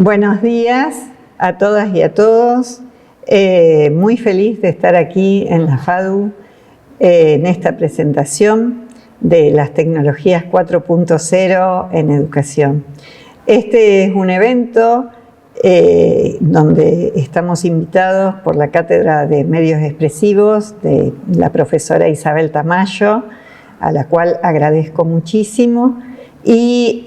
Buenos días a todas y a todos. Muy feliz de estar aquí en la FADU en esta presentación de las tecnologías 4.0 en educación. Este es un evento donde estamos invitados por la Cátedra de Medios Expresivos de la profesora Isabel Tamayo, a la cual agradezco muchísimo. Y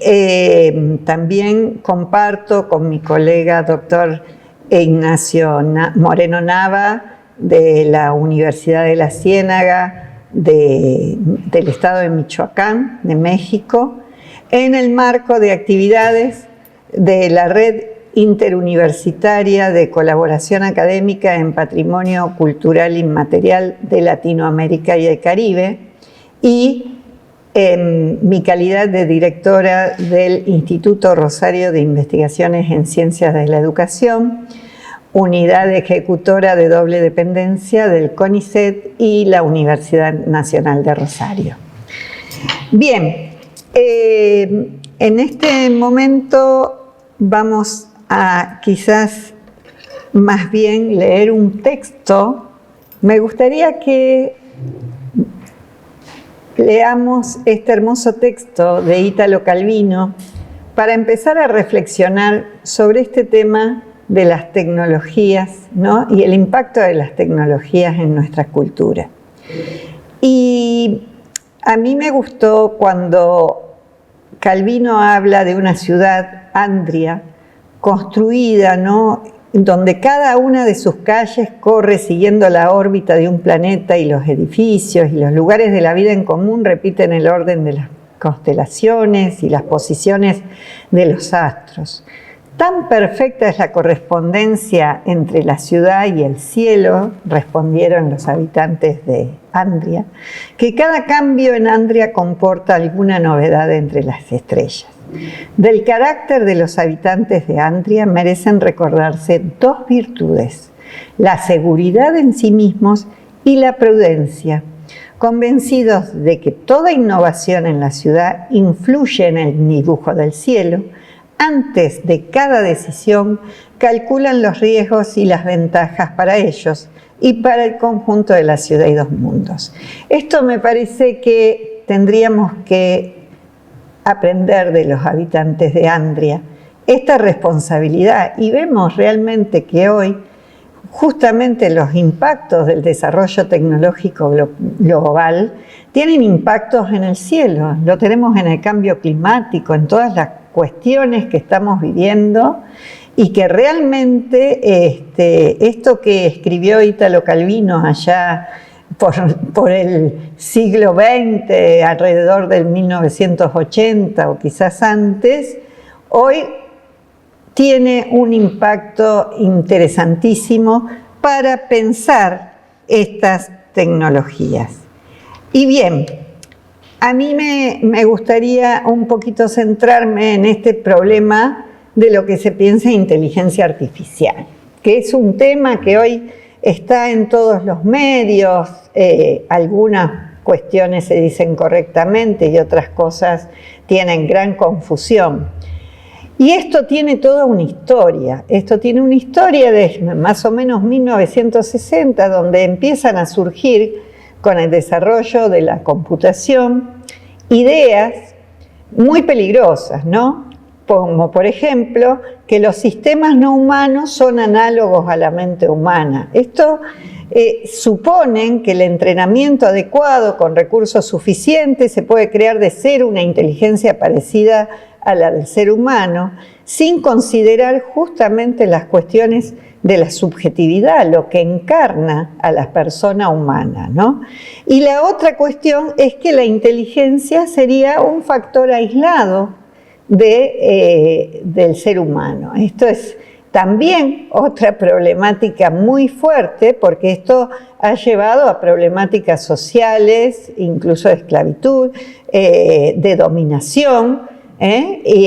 también comparto con mi colega doctor Ignacio Moreno Nava de la Universidad de La Ciénaga del estado de Michoacán, de México, en el marco de actividades de la Red Interuniversitaria de Colaboración Académica en Patrimonio Cultural Inmaterial de Latinoamérica y el Caribe, y en mi calidad de directora del Instituto Rosario de Investigaciones en Ciencias de la Educación, unidad ejecutora de doble dependencia del CONICET y la Universidad Nacional de Rosario. Bien, en este momento vamos a quizás más bien leer un texto. Me gustaría que leamos este hermoso texto de Italo Calvino para empezar a reflexionar sobre este tema de las tecnologías, ¿no? Y el impacto de las tecnologías en nuestra cultura. Y a mí me gustó cuando Calvino habla de una ciudad, Andria, construida, ¿no?, donde cada una de sus calles corre siguiendo la órbita de un planeta y los edificios y los lugares de la vida en común repiten el orden de las constelaciones y las posiciones de los astros. Tan perfecta es la correspondencia entre la ciudad y el cielo, respondieron los habitantes de Andria, que cada cambio en Andria comporta alguna novedad entre las estrellas. Del carácter de los habitantes de Andria merecen recordarse dos virtudes: la seguridad en sí mismos y la prudencia, convencidos de que toda innovación en la ciudad influye en el dibujo del cielo. Antes de cada decisión calculan los riesgos y las ventajas para ellos y para el conjunto de la ciudad y dos mundos. Esto me parece que tendríamos que aprender de los habitantes de Andria, esta responsabilidad, y vemos realmente que hoy justamente los impactos del desarrollo tecnológico global tienen impactos en el cielo, lo tenemos en el cambio climático, en todas las cuestiones que estamos viviendo, y que realmente esto que escribió Italo Calvino allá por el siglo XX, alrededor del 1980 o quizás antes, hoy tiene un impacto interesantísimo para pensar estas tecnologías. Y bien, a mí me gustaría un poquito centrarme en este problema de lo que se piensa inteligencia artificial, que es un tema que hoy está en todos los medios. Algunas cuestiones se dicen correctamente y otras cosas tienen gran confusión. Y esto tiene toda una historia. Esto tiene una historia de más o menos 1960, donde empiezan a surgir, con el desarrollo de la computación, ideas muy peligrosas, ¿no? Como por ejemplo, que los sistemas no humanos son análogos a la mente humana. Esto suponen que el entrenamiento adecuado con recursos suficientes se puede crear de cero una inteligencia parecida a la del ser humano, sin considerar justamente las cuestiones de la subjetividad, lo que encarna a la persona humana, ¿no? Y la otra cuestión es que la inteligencia sería un factor aislado del ser humano. Esto es también otra problemática muy fuerte, porque esto ha llevado a problemáticas sociales, incluso de esclavitud, de dominación, y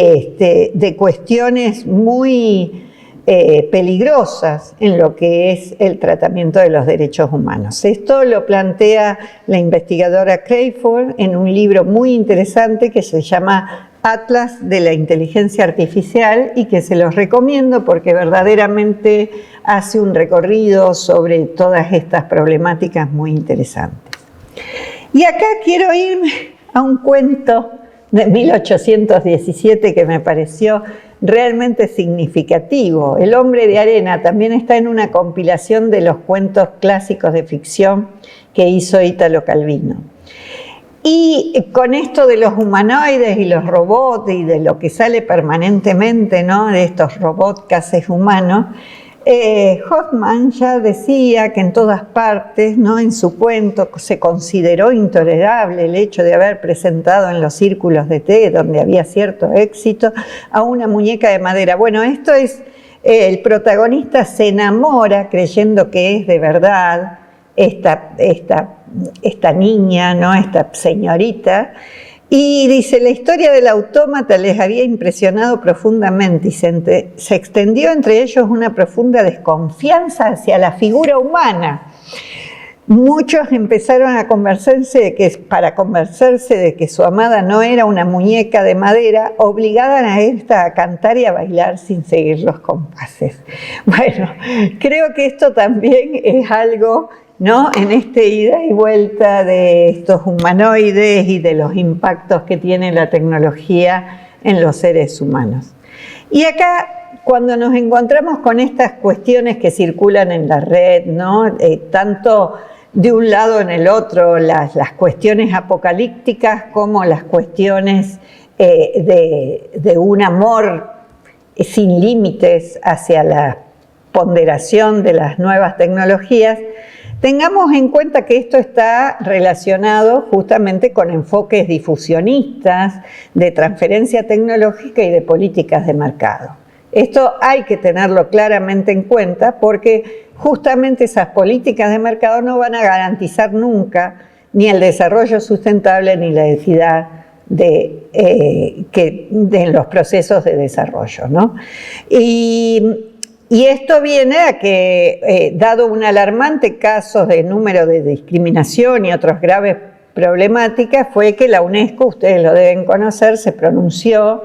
de cuestiones muy peligrosas en lo que es el tratamiento de los derechos humanos. Esto lo plantea la investigadora Crayford en un libro muy interesante que se llama Atlas de la Inteligencia Artificial y que se los recomiendo porque verdaderamente hace un recorrido sobre todas estas problemáticas muy interesantes. Y acá quiero irme a un cuento de 1817 que me pareció realmente significativo. El hombre de arena también está en una compilación de los cuentos clásicos de ficción que hizo Italo Calvino. Y con esto de los humanoides y los robots y de lo que sale permanentemente, ¿no?, de estos robots casi humanos, Hoffman ya decía que en todas partes, ¿no?, en su cuento se consideró intolerable el hecho de haber presentado en los círculos de té, donde había cierto éxito, a una muñeca de madera. Bueno, esto es, el protagonista se enamora creyendo que es de verdad esta niña, ¿no?, esta señorita, y dice, la historia del autómata les había impresionado profundamente y se extendió entre ellos una profunda desconfianza hacia la figura humana. Muchos empezaron a para convencerse de que su amada no era una muñeca de madera, obligaban a esta a cantar y a bailar sin seguir los compases. Bueno, creo que esto también es algo, ¿no?, en este ida y vuelta de estos humanoides y de los impactos que tiene la tecnología en los seres humanos. Y acá, cuando nos encontramos con estas cuestiones que circulan en la red, ¿no?, tanto de un lado en el otro, las cuestiones apocalípticas como las cuestiones de un amor sin límites hacia la ponderación de las nuevas tecnologías, tengamos en cuenta que esto está relacionado justamente con enfoques difusionistas, de transferencia tecnológica y de políticas de mercado. Esto hay que tenerlo claramente en cuenta porque justamente esas políticas de mercado no van a garantizar nunca ni el desarrollo sustentable ni la equidad en los procesos de desarrollo, ¿no? Y esto viene a que, dado un alarmante caso de número de discriminación y otras graves problemáticas, fue que la UNESCO, ustedes lo deben conocer, se pronunció,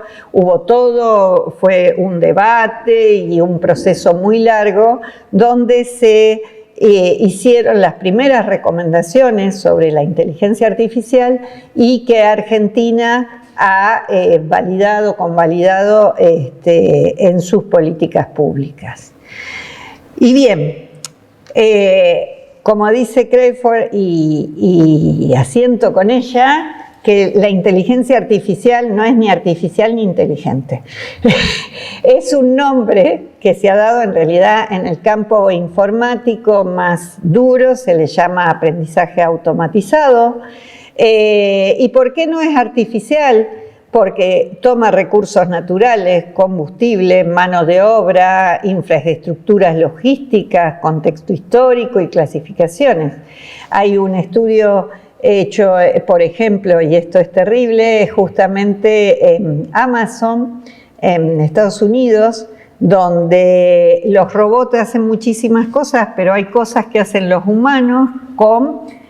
fue un debate y un proceso muy largo, donde se hicieron las primeras recomendaciones sobre la inteligencia artificial y que Argentina ha convalidado en sus políticas públicas. Y bien, como dice Crayford, y asiento con ella, que la inteligencia artificial no es ni artificial ni inteligente. Es un nombre que se ha dado en realidad en el campo informático más duro, se le llama aprendizaje automatizado. ¿Y por qué no es artificial? Porque toma recursos naturales, combustible, mano de obra, infraestructuras logísticas, contexto histórico y clasificaciones. Hay un estudio hecho, por ejemplo, y esto es terrible, justamente en Amazon, en Estados Unidos, donde los robots hacen muchísimas cosas, pero hay cosas que hacen los humanos con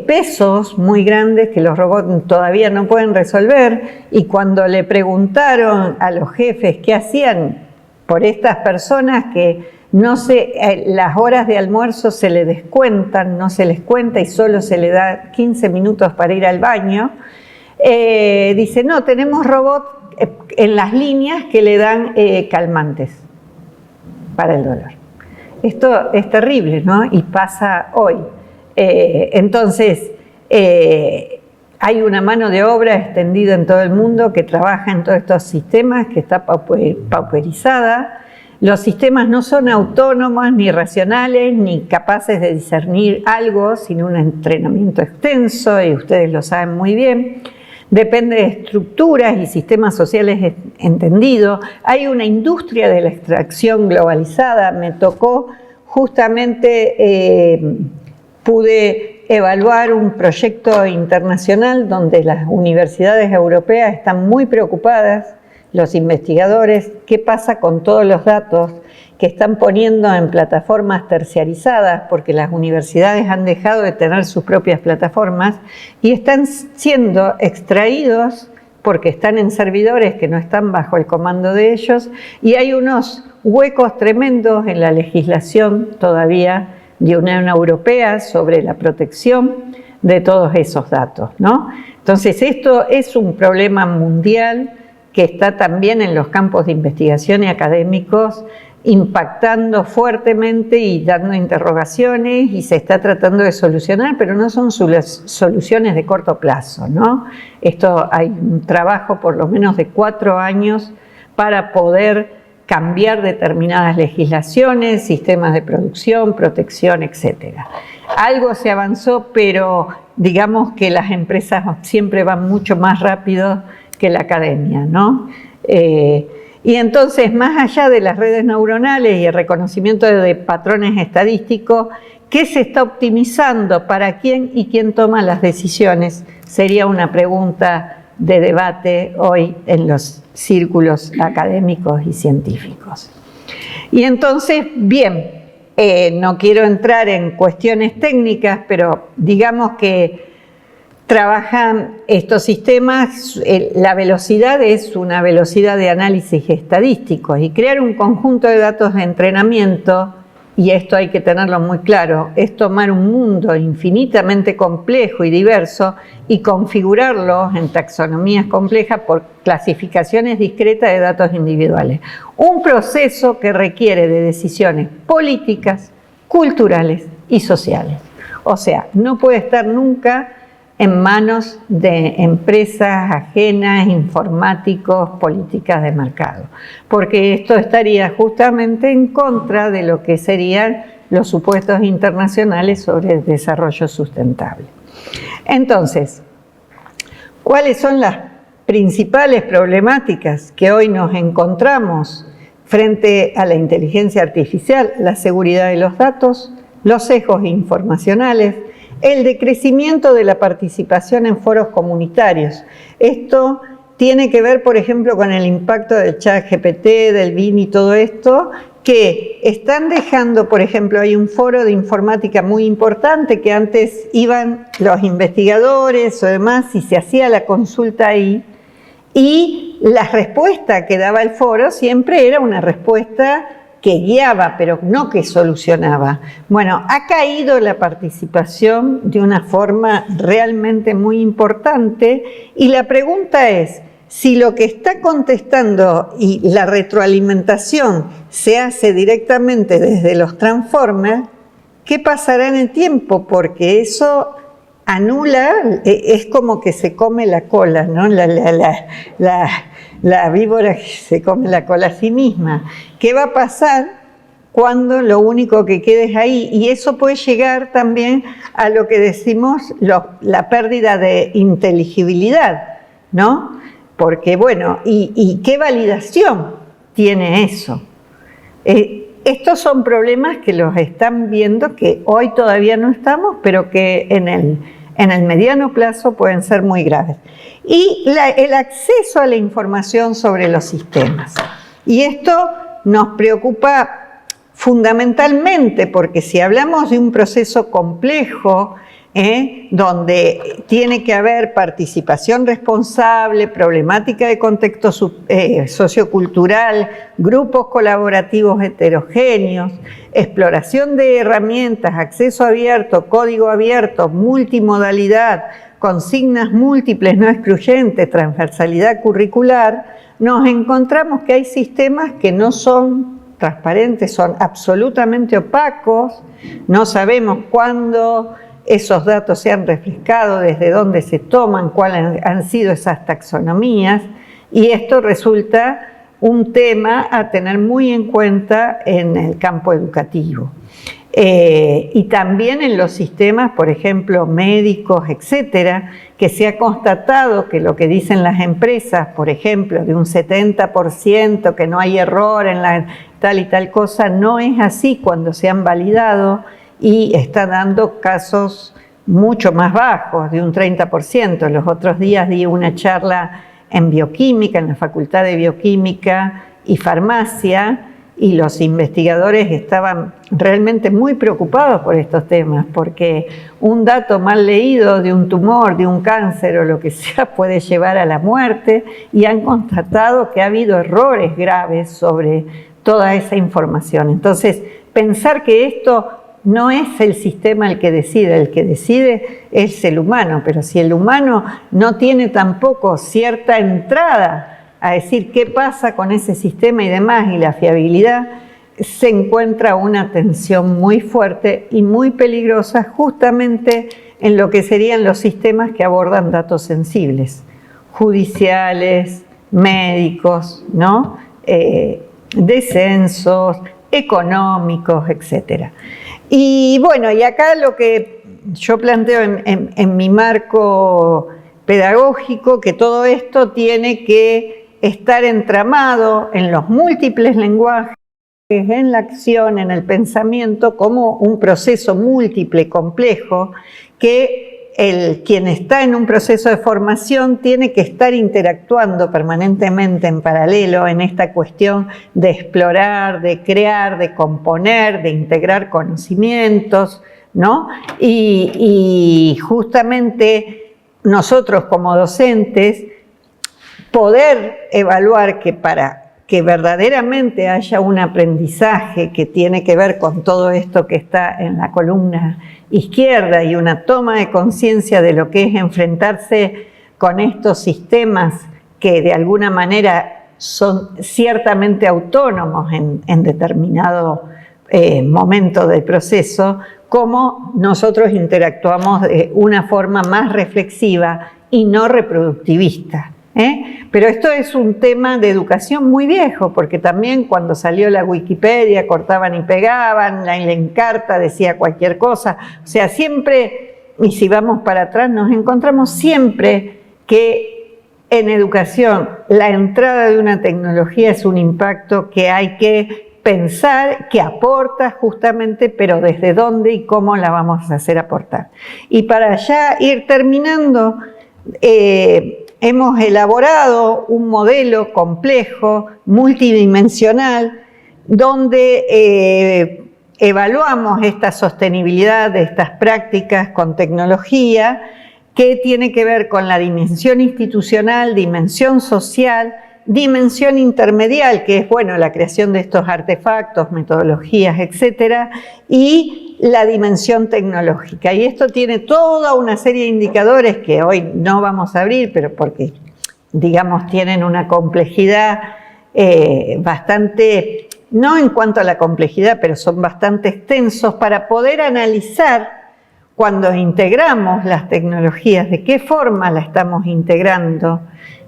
pesos muy grandes que los robots todavía no pueden resolver, y cuando le preguntaron a los jefes qué hacían por estas personas que las horas de almuerzo se le descuentan, no se les cuenta y solo se le da 15 minutos para ir al baño, dice, no, tenemos robots en las líneas que le dan calmantes para el dolor. Esto es terrible, ¿no? Y pasa hoy. Entonces, hay una mano de obra extendida en todo el mundo que trabaja en todos estos sistemas, que está pauperizada. Los sistemas no son autónomos, ni racionales, ni capaces de discernir algo sin un entrenamiento extenso, y ustedes lo saben muy bien. Depende de estructuras y sistemas sociales entendidos. Hay una industria de la extracción globalizada. Me tocó justamente, pude evaluar un proyecto internacional donde las universidades europeas están muy preocupadas, los investigadores, qué pasa con todos los datos que están poniendo en plataformas terciarizadas, porque las universidades han dejado de tener sus propias plataformas y están siendo extraídos porque están en servidores que no están bajo el comando de ellos, y hay unos huecos tremendos en la legislación todavía de Unión Europea sobre la protección de todos esos datos, ¿no? Entonces, esto es un problema mundial que está también en los campos de investigación y académicos impactando fuertemente y dando interrogaciones, y se está tratando de solucionar, pero no son soluciones de corto plazo, ¿no? Esto hay un trabajo por lo menos de 4 años para poder cambiar determinadas legislaciones, sistemas de producción, protección, etc. Algo se avanzó, pero digamos que las empresas siempre van mucho más rápido que la academia, ¿no? Y entonces, más allá de las redes neuronales y el reconocimiento de patrones estadísticos, ¿qué se está optimizando? ¿Para quién y quién toma las decisiones? Sería una pregunta de debate hoy en los círculos académicos y científicos. Y entonces, bien, no quiero entrar en cuestiones técnicas, pero digamos que trabajan estos sistemas, la velocidad es una velocidad de análisis estadísticos, y crear un conjunto de datos de entrenamiento, y esto hay que tenerlo muy claro, es tomar un mundo infinitamente complejo y diverso y configurarlo en taxonomías complejas por clasificaciones discretas de datos individuales. Un proceso que requiere de decisiones políticas, culturales y sociales. O sea, no puede estar nunca en manos de empresas ajenas, informáticos, políticas de mercado, porque esto estaría justamente en contra de lo que serían los supuestos internacionales sobre el desarrollo sustentable. Entonces, ¿cuáles son las principales problemáticas que hoy nos encontramos frente a la inteligencia artificial? La seguridad de los datos, los sesgos informacionales, el decrecimiento de la participación en foros comunitarios. Esto tiene que ver, por ejemplo, con el impacto del ChatGPT, del BIM y todo esto, que están dejando, por ejemplo, hay un foro de informática muy importante que antes iban los investigadores o demás y se hacía la consulta ahí, y la respuesta que daba el foro siempre era una respuesta que guiaba, pero no que solucionaba. Bueno, ha caído la participación de una forma realmente muy importante, y la pregunta es, si lo que está contestando y la retroalimentación se hace directamente desde los transformers, ¿qué pasará en el tiempo? Porque eso anula, es como que se come la cola, ¿no? La víbora que se come la cola a sí misma. ¿Qué va a pasar cuando lo único que quede es ahí? Y eso puede llegar también a lo que decimos la pérdida de inteligibilidad, ¿no? Porque, bueno, ¿y qué validación tiene eso? Estos son problemas que los están viendo, que hoy todavía no estamos, pero que en el mediano plazo pueden ser muy graves. Y el acceso a la información sobre los sistemas. Y esto nos preocupa fundamentalmente porque si hablamos de un proceso complejo, donde tiene que haber participación responsable, problemática de contexto sociocultural, grupos colaborativos heterogéneos, exploración de herramientas, acceso abierto, código abierto, multimodalidad, consignas múltiples no excluyentes, transversalidad curricular, nos encontramos que hay sistemas que no son transparentes, son absolutamente opacos, no sabemos cuándo esos datos se han refrescado, desde dónde se toman, cuáles han sido esas taxonomías, y esto resulta un tema a tener muy en cuenta en el campo educativo. Y también en los sistemas, por ejemplo, médicos, etcétera, que se ha constatado que lo que dicen las empresas, por ejemplo, de un 70%, que no hay error en la tal y tal cosa, no es así cuando se han validado, y está dando casos mucho más bajos, de un 30%. Los otros días di una charla en bioquímica, en la Facultad de Bioquímica y Farmacia, y los investigadores estaban realmente muy preocupados por estos temas, porque un dato mal leído de un tumor, de un cáncer o lo que sea puede llevar a la muerte, y han constatado que ha habido errores graves sobre toda esa información. Entonces, pensar que esto no es el sistema el que decide es el humano, pero si el humano no tiene tampoco cierta entrada a decir qué pasa con ese sistema y demás, y la fiabilidad, se encuentra una tensión muy fuerte y muy peligrosa justamente en lo que serían los sistemas que abordan datos sensibles, judiciales, médicos, ¿no? De censos, económicos, etc. Y bueno, y acá lo que yo planteo en mi marco pedagógico, que todo esto tiene que estar entramado en los múltiples lenguajes, en la acción, en el pensamiento, como un proceso múltiple, complejo, que quien está en un proceso de formación tiene que estar interactuando permanentemente en paralelo en esta cuestión de explorar, de crear, de componer, de integrar conocimimientos, ¿no? Y justamente nosotros como docentes poder evaluar que para que verdaderamente haya un aprendizaje que tiene que ver con todo esto que está en la columna izquierda y una toma de conciencia de lo que es enfrentarse con estos sistemas que de alguna manera son ciertamente autónomos en determinado momento del proceso, cómo nosotros interactuamos de una forma más reflexiva y no reproductivista. Pero esto es un tema de educación muy viejo, porque también cuando salió la Wikipedia cortaban y pegaban, la Encarta decía cualquier cosa, o sea, siempre, y si vamos para atrás, nos encontramos siempre que en educación la entrada de una tecnología es un impacto que hay que pensar, que aporta justamente, pero desde dónde y cómo la vamos a hacer aportar. Y para ya ir terminando, hemos elaborado un modelo complejo, multidimensional, donde evaluamos esta sostenibilidad de estas prácticas con tecnología, que tiene que ver con la dimensión institucional, dimensión social, dimensión intermedial, que es, bueno, la creación de estos artefactos, metodologías, etcétera, y la dimensión tecnológica. Y esto tiene toda una serie de indicadores que hoy no vamos a abrir, pero porque, digamos, tienen una complejidad bastante, no en cuanto a la complejidad, pero son bastante extensos para poder analizar cuando integramos las tecnologías, de qué forma la estamos integrando,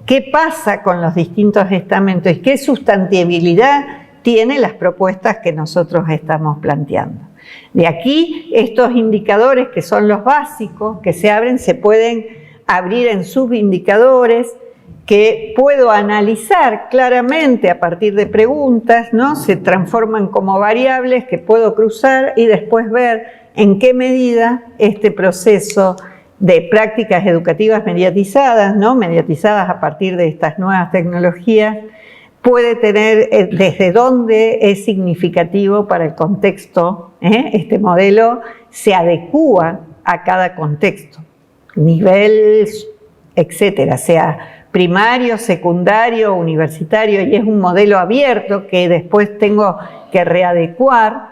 qué pasa con los distintos estamentos y qué sustantibilidad tienen las propuestas que nosotros estamos planteando. De aquí, estos indicadores que son los básicos que se abren, se pueden abrir en subindicadores que puedo analizar claramente a partir de preguntas, ¿no? Se transforman como variables que puedo cruzar y después ver en qué medida este proceso de prácticas educativas mediatizadas, ¿no? Mediatizadas a partir de estas nuevas tecnologías, puede tener, desde dónde es significativo para el contexto. Este modelo se adecúa a cada contexto, nivel, etcétera, sea primario, secundario, universitario, y es un modelo abierto que después tengo que readecuar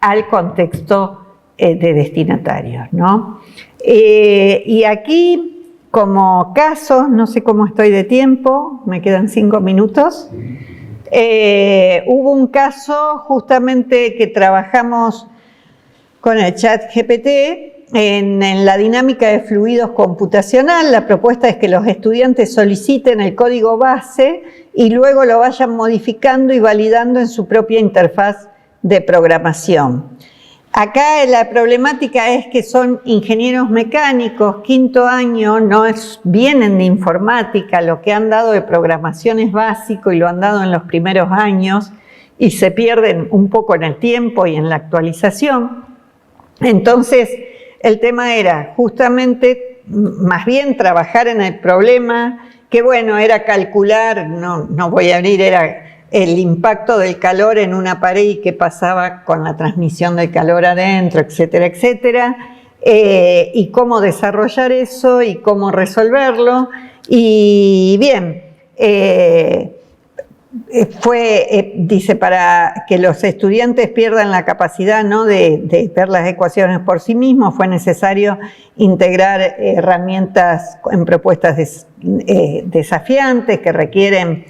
al contexto de destinatarios, ¿no? Y aquí, como casos, no sé cómo estoy de tiempo, me quedan 5 minutos, hubo un caso justamente que trabajamos con el ChatGPT en la dinámica de fluidos computacional. La propuesta es que los estudiantes soliciten el código base y luego lo vayan modificando y validando en su propia interfaz de programación. Acá la problemática es que son ingenieros mecánicos, quinto año, vienen de informática, lo que han dado de programación es básico y lo han dado en los primeros años y se pierden un poco en el tiempo y en la actualización. Entonces, el tema era justamente, más bien trabajar en el problema, que bueno, era calcular, no voy a abrir, era el impacto del calor en una pared y qué pasaba con la transmisión del calor adentro, etcétera, etcétera, y cómo desarrollar eso y cómo resolverlo. Y bien, dice, para que los estudiantes pierdan la capacidad, ¿no?, de ver las ecuaciones por sí mismos, fue necesario integrar herramientas en propuestas desafiantes que requieren,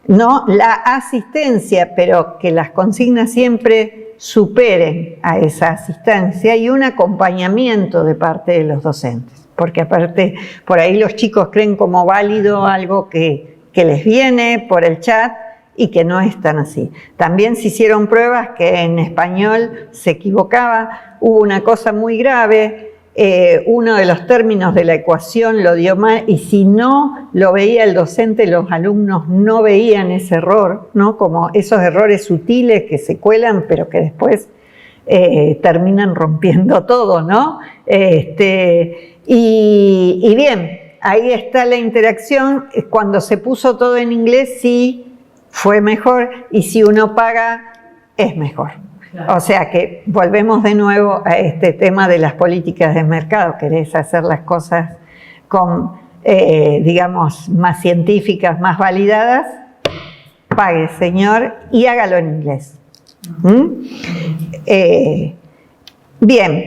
¿no?, la asistencia, pero que las consignas siempre superen a esa asistencia, y un acompañamiento de parte de los docentes, porque aparte por ahí los chicos creen como válido algo que les viene por el chat y que no es tan así. También se hicieron pruebas que en español se equivocaba, hubo una cosa muy grave, uno de los términos de la ecuación lo dio mal, y si no lo veía el docente, los alumnos no veían ese error, ¿no?, como esos errores sutiles que se cuelan, pero que después terminan rompiendo todo, ¿no? Y bien, ahí está la interacción. Cuando se puso todo en inglés, sí fue mejor, y si uno paga, es mejor. Claro. O sea que volvemos de nuevo a este tema de las políticas de mercado. Querés hacer las cosas con, digamos, más científicas, más validadas, pague, señor, y hágalo en inglés. Bien,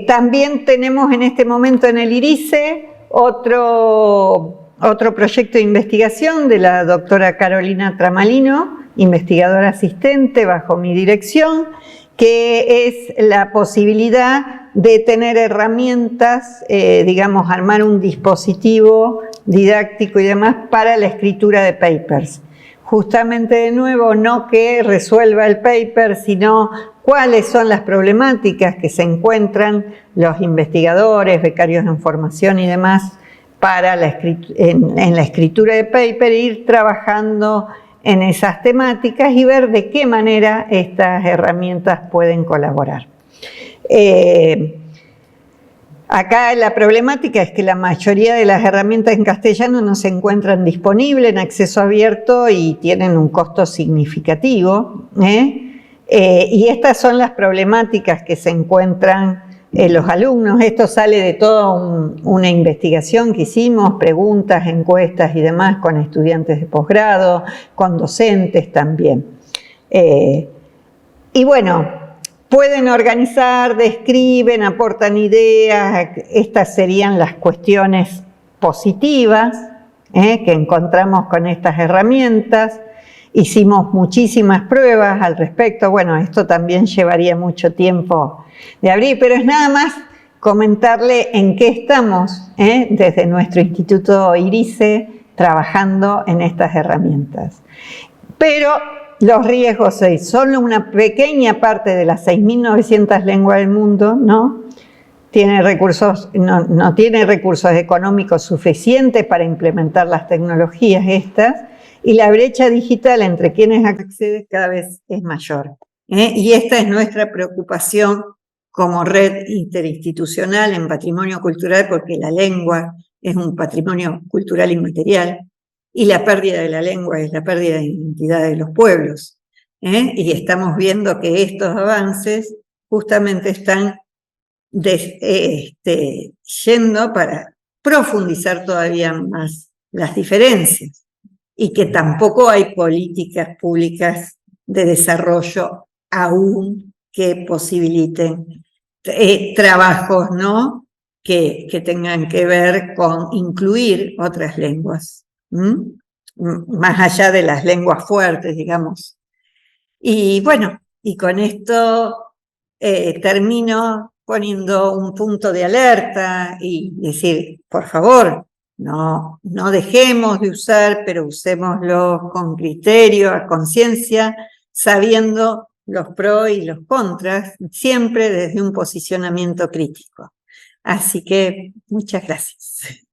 también tenemos en este momento en el IRICE otro proyecto de investigación de la doctora Carolina Tramalino, investigadora asistente bajo mi dirección, que es la posibilidad de tener herramientas, digamos, armar un dispositivo didáctico y demás para la escritura de papers. Justamente, de nuevo, no que resuelva el paper, sino cuáles son las problemáticas que se encuentran los investigadores, becarios en formación y demás para en la escritura de paper, ir trabajando en esas temáticas y ver de qué manera estas herramientas pueden colaborar. Acá la problemática es que la mayoría de las herramientas en castellano no se encuentran disponibles en acceso abierto y tienen un costo significativo, y estas son las problemáticas que se encuentran los alumnos. Esto sale de toda una investigación que hicimos, preguntas, encuestas y demás con estudiantes de posgrado, con docentes también. Y bueno, pueden organizar, describen, aportan ideas. Estas serían las cuestiones positivas que encontramos con estas herramientas. Hicimos muchísimas pruebas al respecto. Bueno, esto también llevaría mucho tiempo de abrir, pero es nada más comentarle en qué estamos desde nuestro Instituto IRICE trabajando en estas herramientas. Pero los riesgos es solo una pequeña parte de las 6.900 lenguas del mundo, ¿no? No tiene recursos económicos suficientes para implementar las tecnologías estas, y la brecha digital entre quienes acceden cada vez es mayor. Y esta es nuestra preocupación como red interinstitucional en patrimonio cultural, porque la lengua es un patrimonio cultural inmaterial, y la pérdida de la lengua es la pérdida de identidad de los pueblos. Y estamos viendo que estos avances justamente están yendo para profundizar todavía más las diferencias, y que tampoco hay políticas públicas de desarrollo aún que posibiliten trabajos, ¿no?, que tengan que ver con incluir otras lenguas, más allá de las lenguas fuertes, digamos. Y bueno, y con esto termino poniendo un punto de alerta y decir, por favor, no dejemos de usar, pero usémoslo con criterio, a conciencia, sabiendo los pros y los contras, siempre desde un posicionamiento crítico. Así que muchas gracias.